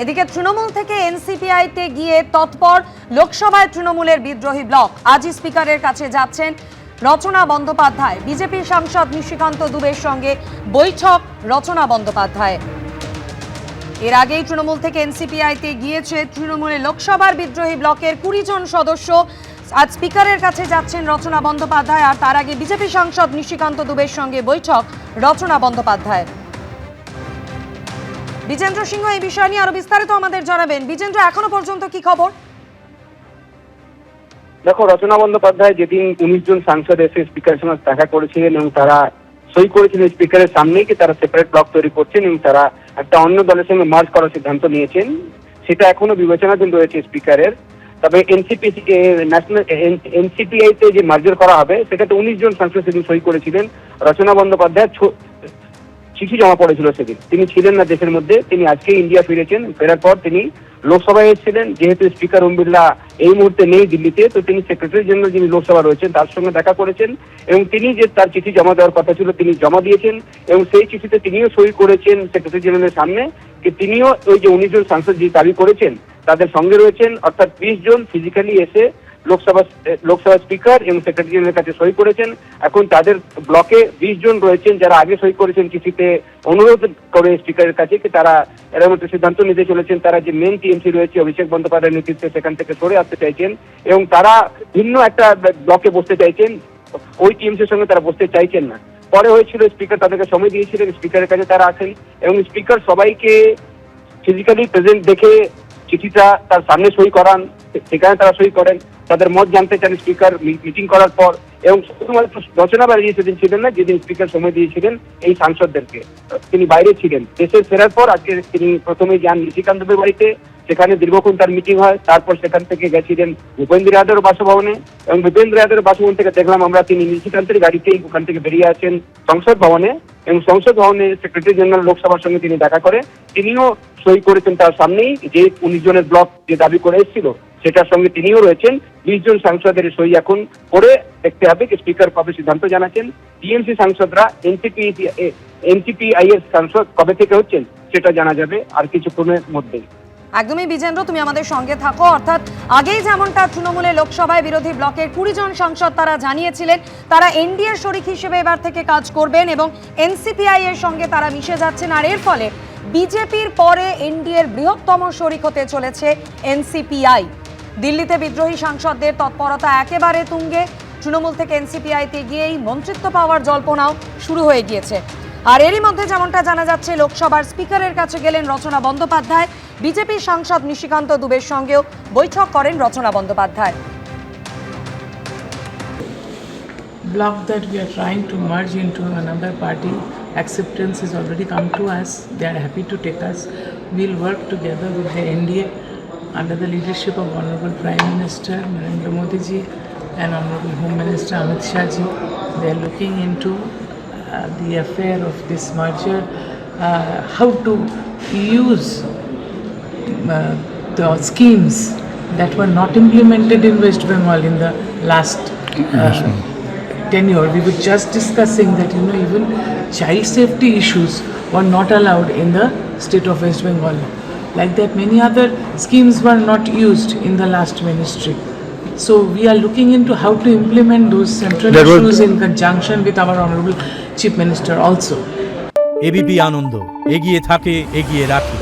এদিকে তৃণমূল থেকে এনসিপিআইতে গিয়ে তৎপর লোকসভায় তৃণমূলের বিদ্রোহী ব্লক। আজই স্পিকারের কাছে যাচ্ছেন রচনা বন্দ্যোপাধ্যায়। বিজেপি সাংসদ নিশিকান্ত দুবের সঙ্গে বৈঠক রচনা বন্দ্যোপাধ্যায়। এর আগেই তৃণমূল থেকে এনসিপিআইতে গিয়েছে তৃণমূলের লোকসভার বিদ্রোহী ব্লকের 20 জন সদস্য। আজ স্পিকারের কাছে যাচ্ছেন রচনা বন্দ্যোপাধ্যায়, আর তার আগে বিজেপি সাংসদ নিশিকান্ত দুবের সঙ্গে বৈঠক রচনা বন্দ্যোপাধ্যায়। বিজেন্দ্র সিংহ এই বিষয় নিয়ে আরো বিস্তারিত আমাদের জানাবেন। বিজেন্দ্র, এখনো পর্যন্ত কি খবর? দেখো, রচনা বন্দ্যোপাধ্যায় যেদিন 19 জন সাংসদ এসে স্পিকারের সঙ্গে দেখা করেছিলেন এবং তারা সই করেছিলেন স্পিকারের সামনেই কি তারা সেপারেট ব্লক তৈরি করছেন এবং তারা একটা অন্য দলের সঙ্গে মার্জ করার সিদ্ধান্ত নিয়েছেন, সেটা এখনো বিবেচনাধীন রয়েছে স্পিকারের। তবে এনসিপিআইতে যে মার্জার করা হবে সেটাতে 19 জন সাংসদ সেদিন সই করেছিলেন। রচনা বন্দ্যোপাধ্যায় চিঠি জমা পড়েছিল সেদিন, তিনি ছিলেন না দেশের মধ্যে। তিনি আজকে ইন্ডিয়া ফিরেছেন। ফেরার পর তিনি লোকসভায় এসেছিলেন। যেহেতু স্পিকার ওম বিড়লা এই মুহূর্তে নেই দিল্লিতে, তো তিনি সেক্রেটারি জেনারেল যিনি লোকসভা রয়েছেন তার সঙ্গে দেখা করেছেন এবং তিনি যে তার চিঠি জমা দেওয়ার কথা ছিল তিনি জমা দিয়েছেন এবং সেই চিঠিতে তিনিও সই করেছেন সেক্রেটারি জেনারেলের সামনে। তিনিও ওই যে 19 জন সাংসদ যে দাবি করেছেন তাদের সঙ্গে রয়েছেন, অর্থাৎ 20 জন ফিজিক্যালি এসে লোকসভা স্পিকার এবং সেক্রেটারি জেনারেলের কাছে সই করেছেন। এখন তাদের ব্লকে 20 জন রয়েছেন যারা আগে সই করেছেন চিঠিতে অনুরোধ করে স্পিকারের কাছে কি তারা এরকম একটা সিদ্ধান্ত নিতে চলেছেন। তারা যে মেন টিএমসি রয়েছে অভিষেক বন্দ্যোপাধ্যায়ের নেতৃত্বে সেখান থেকে সরে আসতে চাইছেন এবং তারা ভিন্ন একটা ব্লকে বসতে চাইছেন, ওই টিএমসির সঙ্গে তারা বসতে চাইছেন না। পরে হয়েছিল স্পিকার তাদেরকে সময় দিয়েছিলেন, স্পিকারের কাছে তারা আসেন এবং স্পিকার সবাইকে ফিজিক্যালি প্রেজেন্ট দেখে চিঠিটা তার সামনে সই করান, সেখানে তারা সই করেন। তাদের মত জানতে চান স্পিকার মিটিং করার পর এবং শুধুমাত্র রচনা বাড়িয়ে সেদিন ছিলেন না, যেদিন স্পিকার সময় দিয়েছিলেন এই সাংসদদেরকে, তিনি বাইরে ছিলেন। দেশে ফেরার পর আজকে তিনি প্রথমে যান নিশিকান্ত দুবের বাড়িতে, সেখানে দীর্ঘক্ষণ তার মিটিং হয়। তারপর সেখান থেকে গেছিলেন ভূপেন্দ্র যাদবের বাসভবনে এবং ভূপেন্দ্র যাদবের বাসভবন থেকে দেখলাম আমরা তিনি নিশিকান্তের গাড়িতেই ওখান থেকে বেরিয়ে আছেন সংসদ ভবনে এবং সংসদ ভবনে সেক্রেটারি জেনারেল লোকসভার সঙ্গে তিনি দেখা করে তিনিও সই করেছেন তার সামনেই, যে 19 জনের ব্লক যে দাবি করে এসেছিল সেটার সঙ্গে তিনিও রয়েছেন। 20 জন সাংসদের সই এখন করে দেখতে হবে কি স্পিকার কবে সিদ্ধান্ত জানাচ্ছেন। টিএমসি সাংসদরা এনসিপিআই এর সাংসদ কবে থেকে হচ্ছেন সেটা জানা যাবে আর কিছুক্ষণের মধ্যেই। একদমই বিজেন্দ্র, তুমি আমাদের সঙ্গে থাকো। অর্থাৎ আগেই যেমনটা তৃণমূলের লোকসভায় বিরোধী ব্লকের 20 জন সাংসদ তারা জানিয়েছিলেন তারা এনডিএর শরিক হিসেবে এবার থেকে কাজ করবেন এবং এনসিপিআই এর সঙ্গে তারা মিশে যাচ্ছেন, আর এর ফলে বিজেপির পরে এনডিএর বৃহত্তম শরিক হতে চলেছে এনসিপিআই। দিল্লিতে বিদ্রোহী সাংসদদের তৎপরতা একেবারে তুঙ্গে। তৃণমূল থেকে এনসিপিআইতে গিয়েই মন্ত্রিত্ব পাওয়ার জল্পনাও শুরু হয়ে গিয়েছে। আর এরই মধ্যে যেমনটা জানা যাচ্ছে লোকসভার স্পিকারের কাছে গেলেন রচনা বন্দ্যোপাধ্যায়। বিজেপি সাংসদ নিশিকান্ত দুবের সঙ্গেও বৈঠক করেন রচনা Bandyopadhyay. Block that we are trying to merge into another party, acceptance has already come to us. They are happy to take us. We'll work together with the NDA under the leadership of Honorable Prime Minister Narendra Modi ji and Honorable Home Minister Amit Shah ji. They are looking into the affair of this merger, how to use the schemes that were not implemented in West Bengal in the last tenure. We were just discussing that even child safety issues were not allowed in the state of West Bengal. Like that, many other schemes were not used in the last ministry. So we are looking into how to implement those central issues in conjunction with our Honorable Chief Minister also. ABP Ananda, এগিয়ে থাকে, এগিয়ে রাখে।